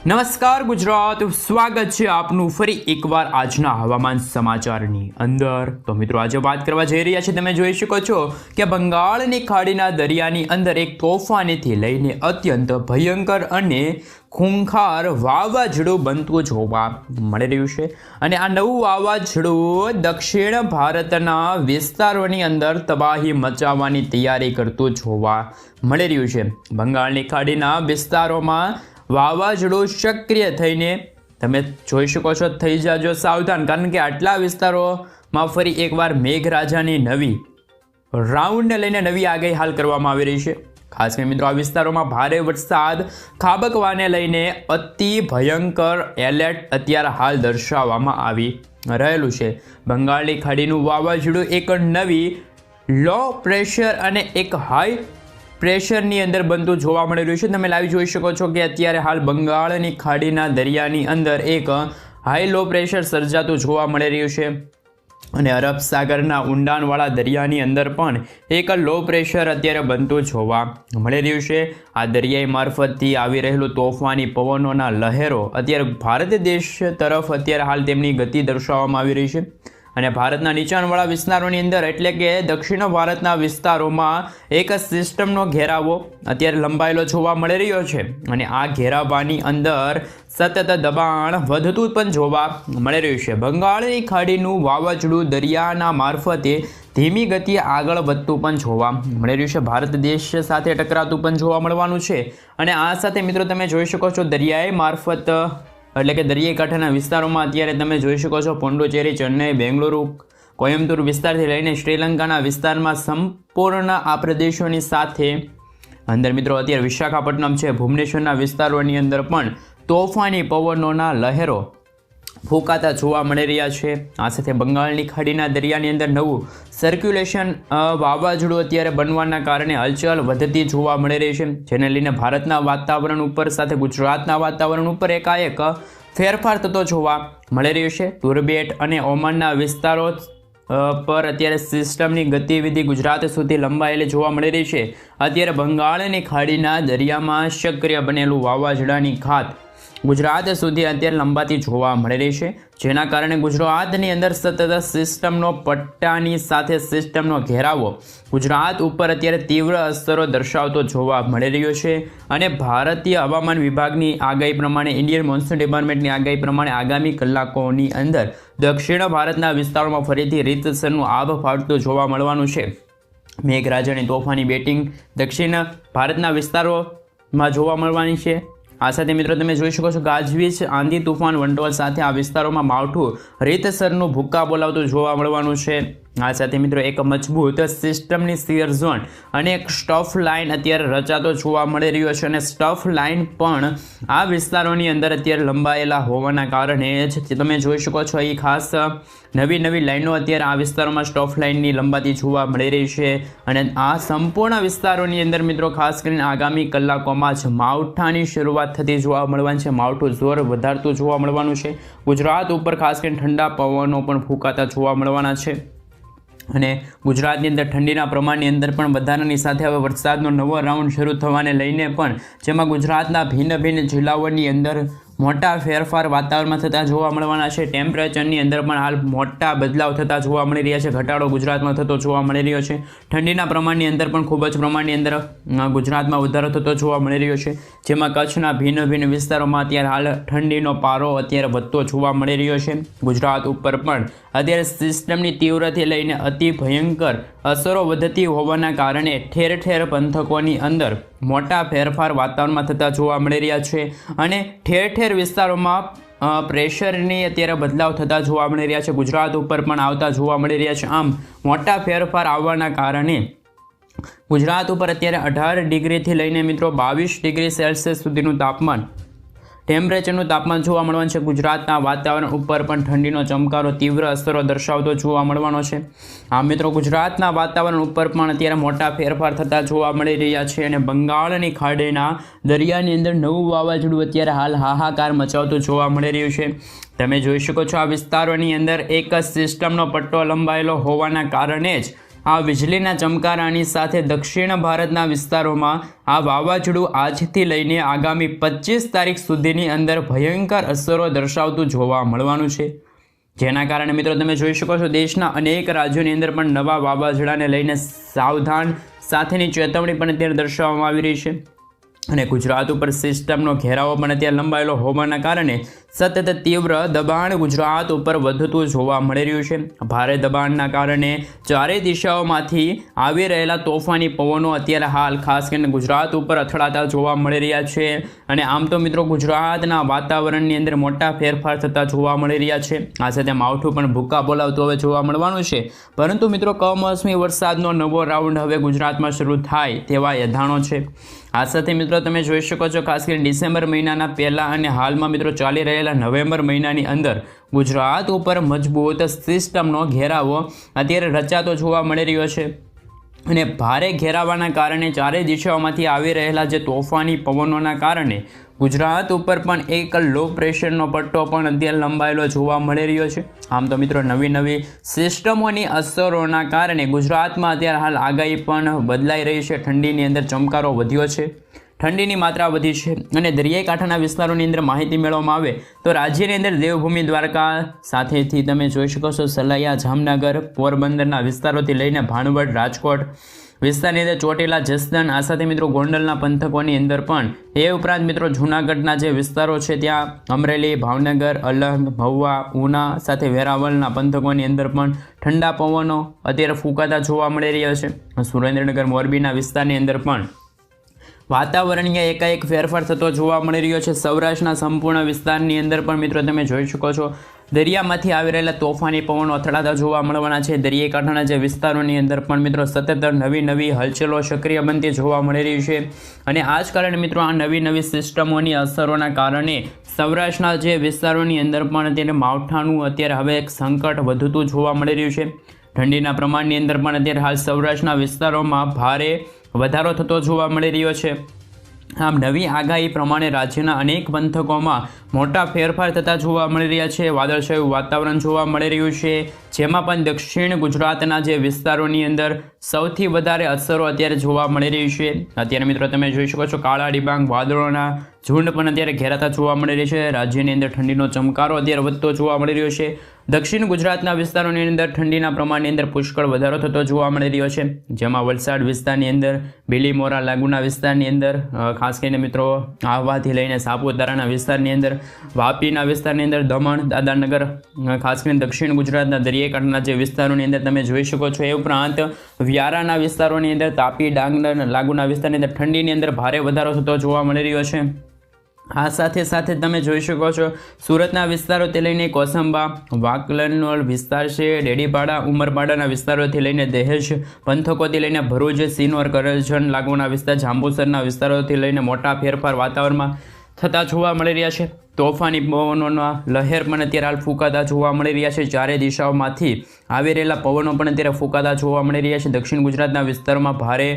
નમસ્કાર ગુજરાત, સ્વાગત છે આપનું ફરી એકવાર આજના હવામાન સમાચારની અંદર। તો મિત્રો આજે વાત કરવા જઈ રહ્યા છે, તમે જોઈ શકો છો કે બંગાળની ખાડીના દરિયાની અંદર એક તોફાનીથી લઈને અત્યંત ભયંકર અને ખૂંખાર વાવાઝોડું બનતું જોવા મળી રહ્યું છે। અને આ નવું વાવાઝોડું દક્ષિણ ભારતના વિસ્તારોની અંદર તબાહી મચાવવાની તૈયારી કરતું જોવા મળી રહ્યું છે। બંગાળની ખાડીના વિસ્તારોમાં વાવાઝોડું સક્રિય થઈને તમે જોઈ શકો છો, થઈ જાજો સાવધાન, કારણ કે આટલા વિસ્તારોમાં ફરી એકવાર મેઘરાજાની નવી રાઉન્ડને લઈને નવી આગાહી હાલ કરવામાં આવી રહી છે। ખાસ કરીને મિત્રો આ વિસ્તારોમાં ભારે વરસાદ ખાબકવાને લઈને અતિ ભયંકર એલર્ટ અત્યારે હાલ દર્શાવવામાં આવી રહેલું છે। બંગાળની ખાડીનું વાવાઝોડું એક નવી લો પ્રેશર અને એક હાઈ પ્રેશરની અંદર બનતું જોવા મળી રહ્યું છે। તમે લાઈવ જોઈ શકો છો કે અત્યારે હાલ બંગાળની ખાડીના દરિયાની અંદર એક હાઈ લો પ્રેશર સર્જાતું જોવા મળી રહ્યું છે અને અરબ સાગરના ઊંડાણવાળા દરિયાની અંદર પણ એક લો પ્રેશર અત્યારે બનતું જોવા મળી રહ્યું છે। આ દરિયાઈ મારફતથી આવી રહેલું તોફાની પવનોના લહેરો અત્યારે ભારત દેશ તરફ અત્યારે હાલ તેમની ગતિ દર્શાવવામાં આવી રહી છે અને ભારતના નીચાણવાળા વિસ્તારોની અંદર એટલે કે દક્ષિણ ભારતના વિસ્તારોમાં એક સિસ્ટમનો ઘેરાવો અત્યારે લંબાયેલો જોવા મળી રહ્યો છે અને આ ઘેરાવાની અંદર સતત દબાણ વધતું પણ જોવા મળી રહ્યું છે। બંગાળની ખાડીનું વાવાઝોડું દરિયાના મારફતે ધીમી ગતિએ આગળ વધતું પણ જોવા મળી રહ્યું છે, ભારત દેશ સાથે ટકરાતું પણ જોવા મળવાનું છે। અને આ સાથે મિત્રો તમે જોઈ શકો છો દરિયાઈ મારફત એટલે કે દરિયાઈ કાંઠાના વિસ્તારોમાં અત્યારે તમે જોઈ શકો છો પોંડિચેરી, ચેન્નઈ, બેંગલુરુ, કોયમ્બતુર વિસ્તારથી લઈને શ્રીલંકાના વિસ્તારમાં સંપૂર્ણ આ પ્રદેશોની સાથે અંદર મિત્રો અત્યારે વિશાખાપટ્ટનમ છે, ભુવનેશ્વરના વિસ્તારોની અંદર પણ તોફાની પવનોના લહેરો ફૂંકાતા જોવા મળી રહ્યા છે। આ સાથે બંગાળની ખાડીના દરિયાની અંદર નવું સર્ક્યુલેશન વાવાઝોડું અત્યારે બનવાના કારણે હલચલ વધતી જોવા મળી રહી છે, જેને લઈને ભારતના વાતાવરણ ઉપર સાથે ગુજરાતના વાતાવરણ ઉપર એકાએક ફેરફાર થતો જોવા મળી રહ્યો છે। તુર્બેટ અને ઓમાનના વિસ્તારો પર અત્યારે સિસ્ટમની ગતિવિધિ ગુજરાત સુધી લંબાયેલી જોવા મળી રહી છે। અત્યારે બંગાળની ખાડીના દરિયામાં સક્રિય બનેલું વાવાઝોડાની ખાત ગુજરાત સુધી અત્યારે લંબાતી જોવા મળી રહી છે, જેના કારણે ગુજરાતની અંદર સતત સિસ્ટમનો પટ્ટાની સાથે સિસ્ટમનો ઘેરાવો ગુજરાત ઉપર અત્યારે તીવ્ર અસરો દર્શાવતો જોવા મળી રહ્યો છે। અને ભારતીય હવામાન વિભાગની આગાહી પ્રમાણે, ઇન્ડિયન મોન્સૂન ડિપાર્ટમેન્ટની આગાહી પ્રમાણે આગામી કલાકોની અંદર દક્ષિણ ભારતના વિસ્તારોમાં ફરીથી રીતસરનું આભ ફાટતું જોવા મળવાનું છે। મેઘરાજાની તોફાની બેટિંગ દક્ષિણ ભારતના વિસ્તારોમાં જોવા મળવાની છે। આ સાથે મિત્રો તમે જોઈ શકો છો ગાજવીજ, આંધી, તુફાન, વંટોળ સાથે આ વિસ્તારોમાં માવઠું રીતસરનું ભૂક્કા બોલાવતું જોવા મળવાનું છે। આ સાથે મિત્રો એક મજબૂત સિસ્ટમની શિયર ઝોન અને એક સ્ટફ લાઇન અત્યારે રચાતો જોવા મળી રહ્યો છે અને સ્ટફ લાઇન પણ આ વિસ્તારોની અંદર અત્યારે લંબાયેલા હોવાના કારણે જ તમે જોઈ શકો છો અહીં ખાસ નવી લાઈનો અત્યારે આ વિસ્તારોમાં સ્ટફ લાઇનની લંબાતી જોવા મળી રહી છે અને આ સંપૂર્ણ વિસ્તારોની અંદર મિત્રો ખાસ કરીને આગામી કલાકોમાં જ માવઠાની શરૂઆત થતી જોવા મળવાની છે। માવઠું જોર વધારતું જોવા મળવાનું છે। ગુજરાત ઉપર ખાસ કરીને ઠંડા પવનો પણ ફૂંકાતા જોવા મળવાના છે અને ગુજરાતની અંદર ઠંડીના પ્રમાણની અંદર પણ વધારાની સાથે હવે વરસાદનો નવો રાઉન્ડ શરૂ થવાને લઈને પણ જેમાં ગુજરાતના ભિન્ન જિલ્લાઓની અંદર મોટા ફેરફાર વાતાવરણમાં થતા જોવા મળવાના છે। ટેમ્પરેચરની અંદર પણ હાલ મોટા બદલાવ થતા જોવા મળી રહ્યા છે, ઘટાડો ગુજરાતમાં થતો જોવા મળી રહ્યો છે। ઠંડીના પ્રમાણની અંદર પણ ખૂબ જ પ્રમાણની અંદર ગુજરાતમાં વધારો થતો જોવા મળી રહ્યો છે, જેમાં કચ્છના ભિન્ન વિસ્તારોમાં અત્યારે હાલ ઠંડીનો પારો અત્યારે વધતો જોવા મળી રહ્યો છે। ગુજરાત ઉપર પણ અત્યારે સિસ્ટમની તીવ્રતાથી લઈને અતિ ભયંકર અસરો વધતી હોવાના કારણે ઠેર પંથકોની અંદર મોટા ફેરફાર વાતાવરણમાં થતા જોવા મળી રહ્યા છે અને ઠેર વિસ્તારોમાં પ્રેશરની અત્યારે બદલાવ થતા જોવા મળી રહ્યા છે, ગુજરાત ઉપર પણ આવતા જોવા મળી રહ્યા છે। આમ મોટા ફેરફાર આવવાના કારણે ગુજરાત ઉપર અત્યારે 18 ડિગ્રીથી લઈને મિત્રો 22 ડિગ્રી સેલ્સિયસ સુધીનું તાપમાન ટેમ્પરેચરનું તાપમાન જોવા મળવાનું છે। ગુજરાતના વાતાવરણ ઉપર પણ ઠંડીનો ચમકારો તીવ્ર અસરો દર્શાવતો જોવા મળવાનો છે। આ મિત્રો ગુજરાતના વાતાવરણ ઉપર પણ અત્યારે મોટા ફેરફાર થતા જોવા મળી રહ્યા છે અને બંગાળની ખાડીના દરિયાની અંદર નવું વાવાઝોડું અત્યારે હાલ હાહાકાર મચાવતું જોવા મળી રહ્યું છે। તમે જોઈ શકો છો આ વિસ્તારોની અંદર એક સિસ્ટમનો પટ્ટો લંબાયેલો હોવાના કારણે જ આ વીજળીના ચમકારાની સાથે દક્ષિણ ભારતના વિસ્તારોમાં આ વાવાઝોડું આજથી લઈને આગામી 25 તારીખ સુધીની અંદર ભયંકર અસરો દર્શાવતું જોવા મળવાનું છે, જેના કારણે મિત્રો તમે જોઈ શકો છો દેશના અનેક રાજ્યોની અંદર પણ નવા વાવાઝોડાને લઈને સાવધાન સાથેની ચેતવણી પણ અત્યારે દર્શાવવામાં આવી રહી છે અને ગુજરાત ઉપર સિસ્ટમનો ઘેરાવો પણ અત્યારે લંબાયેલો હોવાના કારણે સતત તીવ્ર દબાણ ગુજરાત ઉપર વધતું જોવા મળી રહ્યું છે। ભારે દબાણના કારણે ચારેય દિશાઓમાંથી આવી રહેલા તોફાની પવનો અત્યારે હાલ ખાસ કરીને ગુજરાત ઉપર અથડાતા જોવા મળી રહ્યા છે અને આમ તો મિત્રો ગુજરાતના વાતાવરણની અંદર મોટા ફેરફાર થતા જોવા મળી રહ્યા છે। આ સાથે માવઠું પણ ભૂક્કા બોલાવતું હવે જોવા મળવાનું છે, પરંતુ મિત્રો કમોસમી વરસાદનો નવો રાઉન્ડ હવે ગુજરાતમાં શરૂ થાય તેવા એધાણો છે। આ સાથે મિત્રો તમે જોઈ શકો છો ખાસ કરીને ડિસેમ્બર મહિનાના પહેલા અને હાલમાં મિત્રો ચાલી રહેલા નવેમ્બર મહિનાની અંદર ગુજરાત ઉપર મજબૂત સિસ્ટમનો ઘેરાવો અત્યારે રચાતો જોવા મળી રહ્યો છે અને ભારે ઘેરાવાના કારણે ચારેય દિશાઓમાંથી આવી રહેલા જે તોફાની પવનોના કારણે ગુજરાત ઉપર પણ એક લો પ્રેશરનો પટ્ટો પણ અત્યારે લંબાયેલો જોવા મળી રહ્યો છે। આમ તો મિત્રો નવી સિસ્ટમોની અસરોના કારણે ગુજરાતમાં અત્યારે હાલ આગાહી પણ બદલાઈ રહી છે। ઠંડીની અંદર ચમકારો વધ્યો છે, ઠંડીની માત્રા વધી છે અને દરિયાઈ કાંઠાના વિસ્તારોની અંદર માહિતી મેળવવામાં આવે તો રાજ્યની અંદર દેવભૂમિ દ્વારકા સાથેથી તમે જોઈ શકો છો સલાયા, જામનગર, પોરબંદરના વિસ્તારોથી લઈને ભાણવડ, રાજકોટ વિસ્તારની અંદર ચોટીલા, જસદણ, આ સાથે મિત્રો ગોંડલના પંથકોની અંદર પણ, એ ઉપરાંત મિત્રો જૂનાગઢના જે વિસ્તારો છે ત્યાં અમરેલી, ભાવનગર, અલંગ, મહુવા, ઉના સાથે વેરાવળના પંથકોની અંદર પણ ઠંડા પવનો અત્યારે ફૂંકાતા જોવા મળી રહ્યા છે। સુરેન્દ્રનગર, મોરબીના વિસ્તારની અંદર પણ વાતાવરણીય એકાએક ફેરફાર થતો જોવા મળી રહ્યો છે। સૌરાષ્ટ્રના સંપૂર્ણ વિસ્તારની અંદર પણ મિત્રો તમે જોઈ શકો છો દરિયામાંથી આવી રહેલા તોફાની પવનો અથડાતા જોવા મળવાના છે। દરિયાઈ કાંઠાના જે વિસ્તારોની અંદર પણ મિત્રો સતત નવી હલચલો સક્રિય બનતી જોવા મળી રહી છે અને આ જ કારણે મિત્રો આ નવી સિસ્ટમોની અસરોના કારણે સૌરાષ્ટ્રના જે વિસ્તારોની અંદર પણ અત્યારે માવઠાનું અત્યારે હવે એક સંકટ વધતું જોવા મળી રહ્યું છે। ઠંડીના પ્રમાણની અંદર પણ અત્યારે હાલ સૌરાષ્ટ્રના વિસ્તારોમાં ભારે વધારો થતો જોવા મળી રહ્યો છે। આમ નવી આગાહી પ્રમાણે રાજ્યના અનેક પંથકોમાં મોટા ફેરફાર થતા જોવા મળી રહ્યા છે। વાદળછાયું વાતાવરણ જોવા મળી રહ્યું છે, જેમાં પણ દક્ષિણ ગુજરાતના જે વિસ્તારોની અંદર સૌથી વધારે અસરો અત્યારે જોવા મળી રહી છે। અત્યારે મિત્રો તમે જોઈ શકો છો કાળા ડિબાંગ વાદળોના ઝુંડ પણ અત્યારે ઘેરાતા જોવા મળી રહી છે। રાજ્યની અંદર ઠંડીનો ચમકારો અત્યારે વધતો જોવા મળી રહ્યો છે। દક્ષિણ ગુજરાતના વિસ્તારોની અંદર ઠંડીના પ્રમાણની અંદર પુષ્કળ વધારો થતો જોવા મળી રહ્યો છે, જેમાં વલસાડ વિસ્તારની અંદર, બીલીમોરા લાગુના વિસ્તારની અંદર, ખાસ કરીને મિત્રો આહવાથી લઈને સાપુતારાના વિસ્તારની અંદર, વાપીના વિસ્તારની અંદર, દમણ, દાદરાનગર, ખાસ કરીને દક્ષિણ ગુજરાતના દરિયાઈ કાંઠાના જે વિસ્તારોની અંદર તમે જોઈ શકો છો, એ ઉપરાંત વ્યારાના વિસ્તારોની અંદર, તાપી, ડાંગ લાગુના વિસ્તારની અંદર ઠંડીની અંદર ભારે વધારો થતો જોવા મળી રહ્યો છે। આ સાથે તમે જોઈ શકો છો સુરતના વિસ્તારોથી લઈને કોસંબા, વાકલનો વિસ્તાર છે, ડેડીપાડા, ઉમરપાડાના વિસ્તારોથી લઈને દહેજ પંથકોથી લઈને ભરૂચ, સિનોર, કરજણ લાગુના વિસ્તાર, જાંબુસરના વિસ્તારોથી લઈને મોટા ફેરફાર વાતાવરણમાં થતા જોવા મળી રહ્યા છે। તોફાની પવનોના લહેર પણ અત્યારે હાલ ફૂંકાતા જોવા મળી રહ્યા છે। ચારે દિશાઓમાંથી આવી રહેલા પવનો પણ અત્યારે ફૂંકાતા જોવા મળી રહ્યા છે। દક્ષિણ ગુજરાતના વિસ્તારોમાં ભારે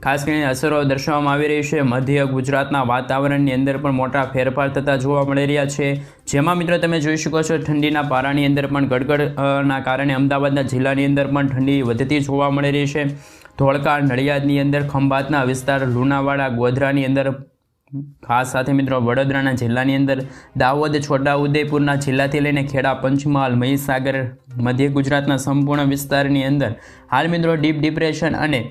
ખાસ કરીને અસરો દર્શાવવામાં આવી રહી છે। મધ્ય ગુજરાતના વાતાવરણની અંદર પણ મોટા ફેરફાર થતા જોવા મળી રહ્યા છે, જેમાં મિત્રો તમે જોઈ શકો છો ઠંડીના પારાની અંદર પણ ગડગડના કારણે અમદાવાદના જિલ્લાની અંદર પણ ઠંડી વધતી જોવા મળી રહી છે। ધોળકા, નડિયાદની અંદર, ખંભાતના વિસ્તાર, લુણાવાડા, ગોધરાની અંદર, ખાસ સાથે મિત્રો વડોદરાના જિલ્લાની અંદર, દાહોદ, છોટા ઉદેપુરના જિલ્લાથી લઈને ખેડા, પંચમહાલ, મહીસાગર, મધ્ય ગુજરાતના સંપૂર્ણ વિસ્તારની અંદર હાલ મિત્રો ડીપ ડિપ્રેશન અને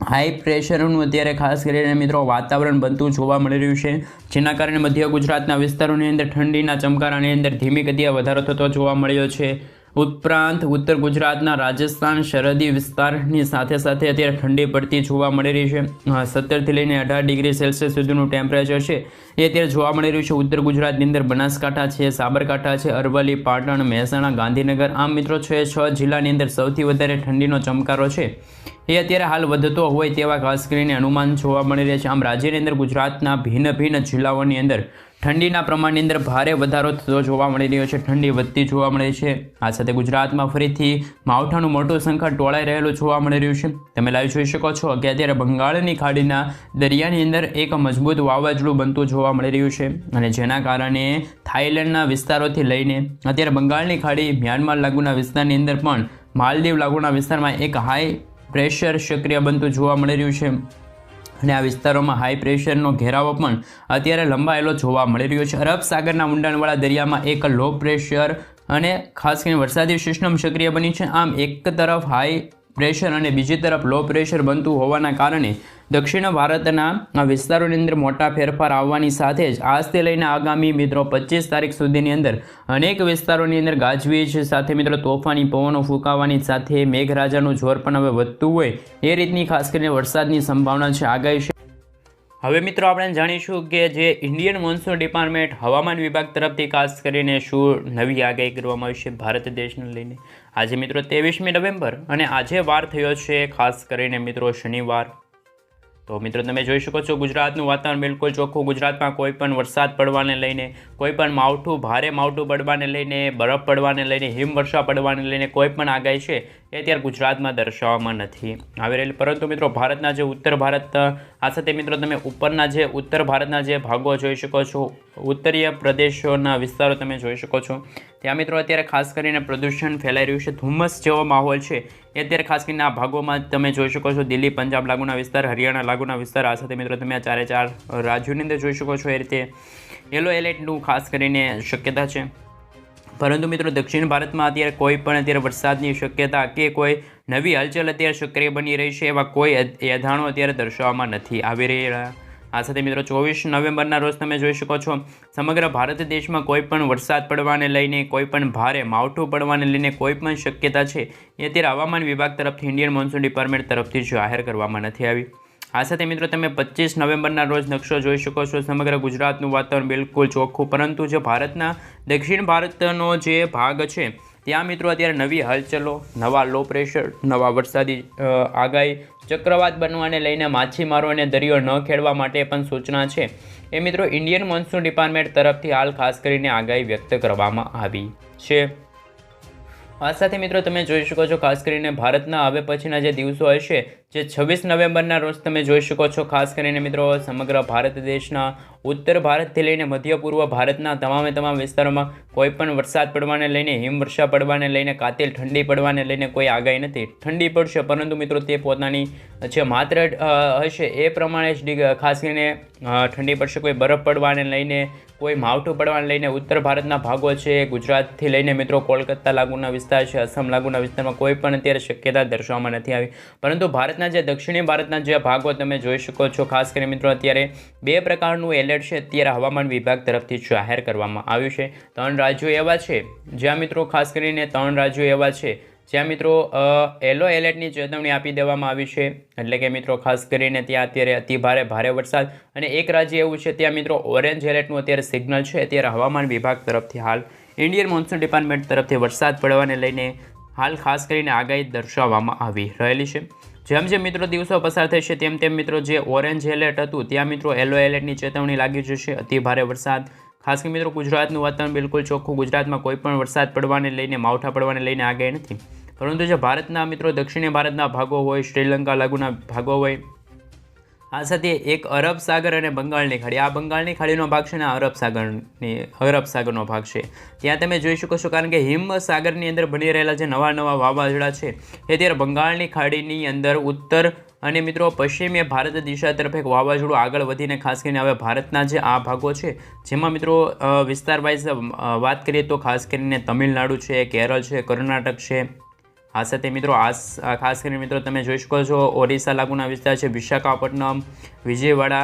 હાઈ પ્રેશરનું અત્યારે ખાસ કરીને મિત્રો વાતાવરણ બનતું જોવા મળી રહ્યું છે, જેના કારણે મધ્ય ગુજરાતના વિસ્તારોની અંદર ઠંડીના ચમકારાની અંદર ધીમી ગતિએ વધારો થતો જોવા મળ્યો છે। ઉપરાંત ઉત્તર ગુજરાતના રાજસ્થાન સરહદી વિસ્તારની સાથે અત્યારે ઠંડી પડતી જોવા મળી રહી છે। 17થી લઈને 18 ડિગ્રી સેલ્સિયસ સુધીનું ટેમ્પરેચર છે એ અત્યારે જોવા મળી રહ્યું છે। ઉત્તર ગુજરાતની અંદર બનાસકાંઠા છે, સાબરકાંઠા છે, અરવલ્લી, પાટણ, મહેસાણા, ગાંધીનગર, આમ મિત્રો 6 જિલ્લાની અંદર સૌથી વધારે ઠંડીનો ચમકારો છે એ અત્યારે હાલ વધતો હોય તેવા ખાસ કરીને અનુમાન જોવા મળી રહ્યા છે। આમ રાજ્યની અંદર ગુજરાતના ભિન્ન જિલ્લાઓની અંદર ઠંડીના પ્રમાણની અંદર ભારે વધારો થતો જોવા મળી રહ્યો છે। ઠંડી વધતી જોવા મળે છે। આ સાથે ગુજરાતમાં ફરીથી માવઠાનું મોટું સંકટ ટોળાઈ રહેલું જોવા મળી રહ્યું છે। તમે લાઈવ જોઈ શકો છો કે અત્યારે બંગાળની ખાડીના દરિયાની અંદર એક મજબૂત વાવાઝોડું બનતું જોવા મળી રહ્યું છે અને જેના કારણે થાઈલેન્ડના વિસ્તારોથી લઈને અત્યારે બંગાળની ખાડી, મ્યાનમાર લાગુના વિસ્તારની અંદર પણ, માલદીવ લાગુના વિસ્તારમાં એક હાઈ પ્રેશર સક્રિય બનતું જોવા મળી રહ્યું છે અને આ વિસ્તારોમાં હાઈ પ્રેશરનો ઘેરાવો પણ અત્યારે લંબાયેલો જોવા મળી રહ્યો છે. અરબ સાગરના ઊંડાણવાળા દરિયામાં એક લો પ્રેશર અને ખાસ કરીને વરસાદી સિસ્ટમ સક્રિય બની છે. આમ એક તરફ હાઈ પ્રેશર અને બીજી તરફ લો પ્રેશર બનતું હોવાના કારણે દક્ષિણ ભારતના વિસ્તારોની અંદર મોટા ફેરફાર આવવાની સાથે જ આજથી લઈને આગામી મિત્રો 25 તારીખ સુધીની અંદર અનેક વિસ્તારોની અંદર ગાજવીજ સાથે મિત્રો તોફાની પવનો ફૂંકાવાની સાથે મેઘરાજાનું જોર પણ હવે વધતું હોય એ રીતની ખાસ કરીને વરસાદની સંભાવના છે, આગાહી છે. હવે મિત્રો આપણે જાણીશું કે જે ઇન્ડિયન મોન્સૂન ડિપાર્ટમેન્ટ હવામાન વિભાગ તરફથી ખાસ કરીને શું નવી આગાહી કરવામાં આવી છે ભારત દેશને લઈને. આજે મિત્રો 23મી નવેમ્બર અને આજે વાર થયો છે ખાસ કરીને મિત્રો શનિવાર. તો મિત્રો તમે જોઈ શકો છો ગુજરાતનું વાતાવરણ બિલકુલ ચોખ્ખું. ગુજરાતમાં કોઈ પણ વરસાદ પડવાને લઈને, કોઈ પણ માવઠું ભારે માવઠું પડવાને લઈને, બરફ પડવાને લઈને, હિમવર્ષા પડવાને લઈને કોઈ પણ આગાહી છે એ અત્યારે ગુજરાતમાં દર્શાવવામાં નથી આવી રહેલી. પરંતુ મિત્રો ભારતના જે ઉત્તર ભારત આ સાથે મિત્રો તમે ઉપરના જે ઉત્તર ભારતના જે ભાગો જોઈ શકો છો, ઉત્તરીય પ્રદેશોના વિસ્તારો તમે જોઈ શકો છો, ત્યાં મિત્રો અત્યારે ખાસ કરીને પ્રદૂષણ ફેલાઈ રહ્યું છે. ધુમ્મસ જેવો માહોલ છે એ અત્યારે ખાસ કરીને આ ભાગોમાં તમે જોઈ શકો છો. દિલ્હી, પંજાબ લાગુના વિસ્તાર, હરિયાણા લાગુના વિસ્તાર, આ સાથે મિત્રો તમે આ 4 રાજ્યોની અંદર જોઈ શકો છો. એ રીતે યલો એલર્ટનું ખાસ કરીને શક્યતા છે. પરંતુ મિત્રો દક્ષિણ ભારતમાં અત્યારે કોઈ પણ અત્યારે વરસાદની શક્યતા કે કોઈ નવી હલચલ અત્યારે સક્રિય બની રહી છે એવા કોઈ એધાણો અત્યારે દર્શાવવામાં નથી આવી રહ્યા. આ સાથે મિત્રો 24 નવેમ્બરના રોજ તમે જોઈ શકો છો સમગ્ર ભારત દેશમાં કોઈ પણ વરસાદ પડવાને લઈને, કોઈ પણ ભારે માવઠું પડવાને લઈને કોઈ પણ શક્યતા છે એ અત્યારે હવામાન વિભાગ તરફથી ઇન્ડિયન મોન્સૂન ડિપાર્ટમેન્ટ તરફથી જાહેર કરવામાં નથી આવી. આ સાથે મિત્રો તમે 25 નવેમ્બરના રોજ નકશો જોઈ શકો છો. સમગ્ર ગુજરાતનું વાતાવરણ બિલકુલ ચોખ્ખું, પરંતુ જે ભારતના દક્ષિણ ભારતનો જે ભાગ છે ત્યાં મિત્રો અત્યારે નવી હલચલો, નવા લો પ્રેશર, નવા વરસાદી આગાહી, ચક્રવાત બનવાને લઈને માછીમારોને દરિયો ન ખેડવા માટે પણ સૂચના છે એ મિત્રો ઇન્ડિયન મોન્સૂન ડિપાર્ટમેન્ટ તરફથી હાલ ખાસ કરીને આગાહી વ્યક્ત કરવામાં આવી છે. આ સાથે મિત્રો તમે જોઈ શકો છો ખાસ કરીને ભારતના હવે પછીના જે દિવસો હશે, જે 26 નવેમ્બરના રોજ તમે જોઈ શકો છો ખાસ કરીને મિત્રો સમગ્ર ભારત દેશના ઉત્તર ભારતથી લઈને મધ્ય પૂર્વ ભારતના તમામ વિસ્તારોમાં કોઈ પણ વરસાદ પડવાને લઈને, હિમવર્ષા પડવાને લઈને, કાતિલ ઠંડી પડવાને લઈને કોઈ આગાહી નથી. ઠંડી પડશે પરંતુ મિત્રો તે પોતાની જે માત્ર હશે એ પ્રમાણે જ ખાસ કરીને ઠંડી પડશે. કોઈ બરફ પડવાને લઈને, કોઈ માવઠું પડવાને લઈને ઉત્તર ભારતના ભાગો છે, ગુજરાતથી લઈને મિત્રો કોલકાતા લાગુના વિસ્તાર છે, અસમ લાગુના વિસ્તારમાં કોઈ પણ અત્યારે શક્યતા દર્શાવવામાં નથી આવી. પરંતુ ભારતના જે દક્ષિણી ભારતના જે ભાગો તમે જોઈ શકો છો ખાસ કરીને મિત્રો અત્યારે 2 પ્રકારનું એલર્ટ છે અત્યારે હવામાન વિભાગ તરફથી જાહેર કરવામાં આવ્યું છે. 3 રાજ્યો એવા છે જ્યાં મિત્રો ખાસ કરીને 3 રાજ્યો એવા છે જ્યાં મિત્રો યલો એલર્ટની ચેતવણી આપી દેવામાં આવી છે. એટલે કે મિત્રો ખાસ કરીને ત્યાં અત્યારે અતિ ભારે વરસાદ, અને એક રાજ્ય એવું છે ત્યાં મિત્રો ઓરેન્જ એલર્ટનું અત્યારે સિગ્નલ છે. અત્યારે હવામાન વિભાગ તરફથી હાલ ઇન્ડિયન મોન્સૂન ડિપાર્ટમેન્ટ તરફથી વરસાદ પડવાને લઈને હાલ ખાસ કરીને આગાહી દર્શાવવામાં આવી રહેલી છે. જેમ જેમ મિત્રો દિવસો પસાર થશે તેમ મિત્રો જે ઓરેન્જ એલર્ટ હતું ત્યાં મિત્રો યલો એલર્ટની ચેતવણી લાગી જશે. અતિ ભારે વરસાદ, ખાસ કરીને મિત્રો ગુજરાતનું વાતાવરણ બિલકુલ ચોખ્ખું. ગુજરાતમાં કોઈ પણ વરસાદ પડવાને લઈને, માવઠા પડવાને લઈને આગાહી નથી. પરંતુ જે ભારતના મિત્રો દક્ષિણી ભારતના ભાગો હોય, શ્રીલંકા લાગુના ભાગો હોય, આ સાથે એક અરબ સાગર અને બંગાળની ખાડી, આ બંગાળની ખાડીનો ભાગ છે ને અરબ સાગરનો ભાગ છે, ત્યાં તમે જોઈ શકો છો. કારણ કે હિમ સાગરની અંદર બની રહેલા જે નવા વાવાઝોડા છે એ ત્યારે બંગાળની ખાડીની અંદર ઉત્તર અને મિત્રો પશ્ચિમીય ભારત દિશા તરફ એક વાવાઝોડું આગળ વધીને ખાસ કરીને હવે ભારતના જે આ ભાગો છે જેમાં મિત્રો વિસ્તાર વાઇઝ વાત કરીએ તો ખાસ કરીને તમિલનાડુ છે, કેરળ છે, કર્ણાટક છે, આ સાથે મિત્રો ખાસ કરીને મિત્રો તમે જોઈ શકો છો ઓરિસ્સા લાગુના વિસ્તાર છે, વિશાખાપટ્ટનમ, વિજયવાડા,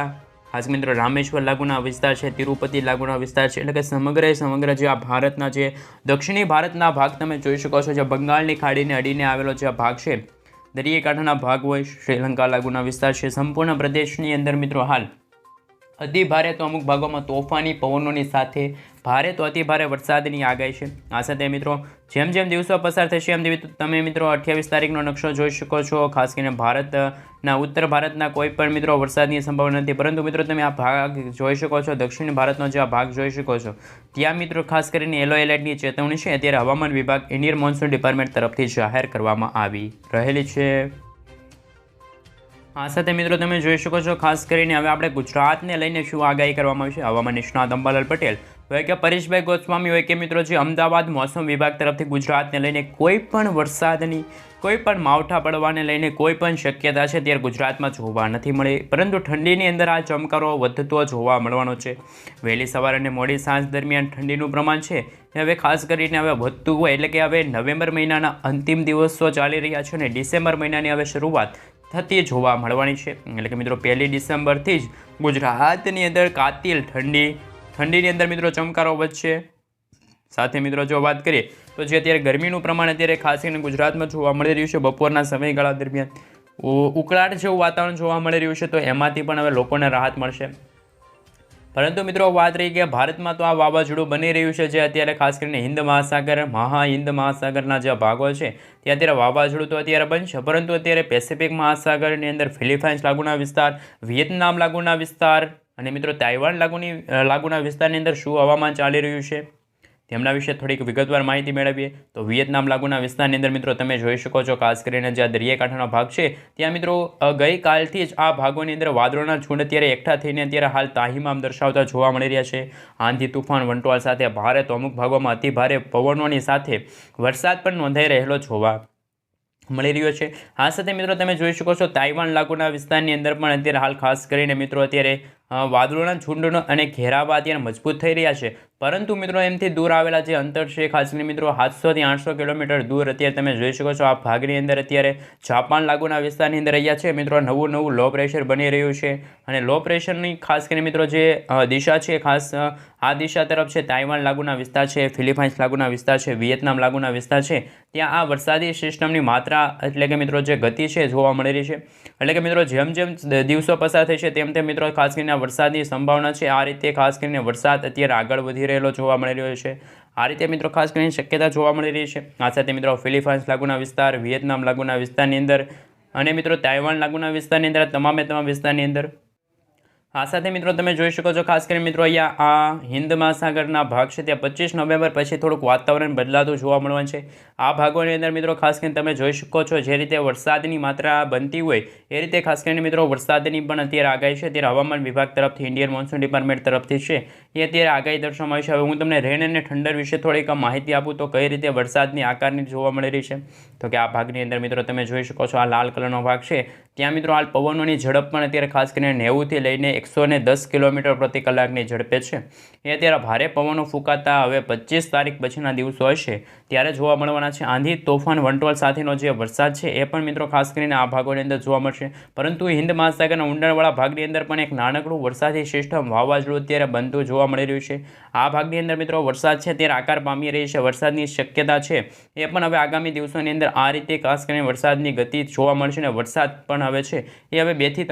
ખાસ મિત્રો રામેશ્વર લાગુના વિસ્તાર છે, તિરુપતિ લાગુના વિસ્તાર છે. એટલે કે સમગ્ર જે આ ભારતના જે દક્ષિણી ભારતના ભાગ તમે જોઈ શકો છો, જે બંગાળની ખાડીને અડીને આવેલો જે ભાગ છે, દરિયાઈ કાંઠાના ભાગ હોય, શ્રીલંકા લાગુના વિસ્તાર છે, સંપૂર્ણ પ્રદેશની અંદર મિત્રો હાલ અતિ ભારે તો અમુક ભાગોમાં તોફાની પવનોની સાથે ભારે તો અતિ ભારે વરસાદની આગાહી છે. આ સાથે મિત્રો જેમ દિવસો પસાર થશે એમ તમે મિત્રો 28 તારીખનો નકશો જોઈ શકો છો. ખાસ કરીને ભારતના ઉત્તર ભારતના કોઈ પણ મિત્રો વરસાદની સંભાવના નથી. પરંતુ મિત્રો તમે આ ભાગ જોઈ શકો છો, દક્ષિણ ભારતનો જે આ ભાગ જોઈ શકો છો, ત્યાં મિત્રો ખાસ કરીને યલો એલર્ટની ચેતવણી છે અત્યારે હવામાન વિભાગ ઇન્ડિયન મોન્સૂન ડિપાર્ટમેન્ટ તરફથી જાહેર કરવામાં આવી રહેલી છે. આ સાથે મિત્રો તમે જોઈ શકો છો ખાસ કરીને હવે આપણે ગુજરાતને લઈને શું આગાહી કરવામાં આવી છે. હવામાન નિષ્ણાત અંબાલાલ પટેલ હોય કે પરેશભાઈ ગોસ્વામી હોય કે મિત્રો જે અમદાવાદ મોસમ વિભાગ તરફથી ગુજરાતને લઈને કોઈ પણ વરસાદની કોઈ પણ માવઠા પડવાને લઈને કોઈ પણ શક્યતા છે ત્યારે ગુજરાતમાં જોવા નથી મળે, પરંતુ ઠંડીની અંદર આ ચમકારો વધતો જોવા મળવાનો છે. વહેલી સવાર અને મોડી સાંજ દરમિયાન ઠંડીનું પ્રમાણ છે એ હવે ખાસ કરીને હવે વધતું હોય, એટલે કે હવે નવેમ્બર મહિનાના અંતિમ દિવસો ચાલી રહ્યા છે અને ડિસેમ્બર મહિનાની હવે શરૂઆત થતી જોવા મળવાની છે. એટલે કે મિત્રો 1 ડિસેમ્બરથી જ ગુજરાતની અંદર કાતિલ ઠંડીની અંદર મિત્રો ચમકારો વધશે. સાથે મિત્રો જો વાત કરીએ તો જે અત્યારે ગરમીનું પ્રમાણ અત્યારે ખાસ કરીને ગુજરાતમાં જોવા મળી રહ્યું છે, બપોરના સમયગાળા દરમિયાન ઉકળાટ જેવું વાતાવરણ જોવા મળી રહ્યું છે, તો એમાંથી પણ હવે લોકોને રાહત મળશે. પરંતુ મિત્રો વાત રહી કે ભારતમાં તો આ વાવાઝોડું બની રહ્યું છે, જે અત્યારે ખાસ કરીને હિન્દ મહાસાગરના જે ભાગો છે ત્યાં અત્યારે વાવાઝોડું તો અત્યારે બનશે, પરંતુ અત્યારે પેસિફિક મહાસાગરની અંદર ફિલિપાઇન્સ લાગુના વિસ્તાર, વિયેતનામ લાગુના વિસ્તાર અને મિત્રો તાઇવાન લાગુના વિસ્તારની અંદર શું હવામાન ચાલી રહ્યું છે તેમના વિશે થોડીક વિગતવાર માહિતી મેળવીએ. તો વિયેતનામ લાગુના વિસ્તારની અંદર મિત્રો તમે જોઈ શકો છો ખાસ કરીને જે દરિયાકાંઠાનો ભાગ છે ત્યાં મિત્રો ગઈકાલથી જ આ ભાગોની અંદર વાદળોના ઝુંડ અત્યારે એકઠા થઈને અત્યારે હાલ તાહીમામ દર્શાવતા જોવા મળી રહ્યા છે. આંધી તુફાન વંટોળ સાથે ભારે તો અમુક ભાગોમાં અતિ ભારે પવનોની સાથે વરસાદ પણ નોંધાઈ રહેલો જોવા મળી રહ્યો છે. આ સાથે મિત્રો તમે જોઈ શકો છો તાઇવાન લાગુના વિસ્તારની અંદર પણ અત્યારે હાલ ખાસ કરીને મિત્રો અત્યારે વાદળોના ઝુંડનો અને ઘેરાવા અત્યારે મજબૂત થઈ રહ્યા છે, પરંતુ મિત્રો એમથી દૂર આવેલા જે અંતર છે ખાસ કરીને મિત્રો 700 થી 800 કિલોમીટર દૂર અત્યારે તમે જોઈ શકો છો આ ભાગની અંદર અત્યારે જાપાન લાગુના વિસ્તારની અંદર રહ્યા છે મિત્રો નવું લો પ્રેશર બની રહ્યું છે. અને લો પ્રેશરની ખાસ કરીને મિત્રો જે દિશા છે ખાસ આ દિશા તરફ છે. તાઇવાન લાગુના વિસ્તાર છે, ફિલિપાઇન્સ લાગુના વિસ્તાર છે, વિયેતનામ લાગુના વિસ્તાર છે, ત્યાં આ વરસાદી સિસ્ટમની માત્રા એટલે કે મિત્રો જે ગતિ છે જોવા મળી રહી છે. એટલે કે મિત્રો જેમ જેમ દિવસો પસાર થશે તેમ તેમ મિત્રો ખાસ કરીને વરસાદની સંભાવના છે આ રીતે ખાસ કરીને વરસાદ અત્યારે આગળ વધી રહેલો જોવા મળી રહ્યો છે. આ રીતે મિત્રો ખાસ કરીને શક્યતા જોવા મળી રહી છે. આ સાથે મિત્રો ફિલિપાઇન્સ લાગુના વિસ્તાર, વિયેતનામ લાગુના વિસ્તારની અંદર અને મિત્રો તાઇવાન લાગુના વિસ્તારની અંદર તમામ વિસ્તારની અંદર. આ સાથે મિત્રો તમે જોઈ શકો છો ખાસ કરીને મિત્રો અહીંયા આ હિન્દ મહાસાગરના ભાગ છે ત્યાં 25 નવેમ્બર પછી થોડુંક વાતાવરણ બદલાતું જોવા મળવાનું છે. આ ભાગોની અંદર મિત્રો ખાસ કરીને તમે જોઈ શકો છો જે રીતે વરસાદની માત્રા બનતી હોય એ રીતે ખાસ કરીને મિત્રો વરસાદની પણ અત્યારે આગાહી છે. ત્યારે હવામાન વિભાગ તરફથી ઇન્ડિયન મોન્સૂન ડિપાર્ટમેન્ટ તરફથી છે એ અત્યારે આગાહી દર્શાવવામાં આવી છે. હવે હું તમને રેન અને ઠંડર વિશે થોડીક માહિતી આપું તો કઈ રીતે વરસાદની આકારની જોવા મળી રહી છે. તો કે આ ભાગની અંદર મિત્રો તમે જોઈ શકો છો આ લાલ કલરનો ભાગ છે ત્યાં મિત્રો હાલ પવનોની ઝડપ પણ અત્યારે ખાસ કરીને 90 થી લઈને 110 કિલોમીટર પ્રતિ કલાકની ઝડપે છે. એ અત્યારે ભારે પવનો ફૂંકાતા હવે 25 તારીખ પછીના દિવસો હશે ત્યારે જોવા મળવાના છે. આંધી તોફાન વંટોળ સાથેનો જે વરસાદ છે એ પણ મિત્રો ખાસ કરીને આ ભાગોની અંદર જોવા મળશે, પરંતુ હિન્દ મહાસાગરના ઊંડાણવાળા ભાગની અંદર પણ એક નાનકડું વરસાદી સિસ્ટમ વાવાઝોડું અત્યારે બનતું જોવા મળી રહ્યું છે. આ ભાગની અંદર મિત્રો વરસાદ છે ત્યારે આકાર પામી રહી છે. વરસાદની શક્યતા છે એ પણ હવે આગામી દિવસોની અંદર આ રીતે ખાસ કરીને વરસાદની ગતિ જોવા મળશે અને વરસાદ પણ હવે છે એ હવે 2 થી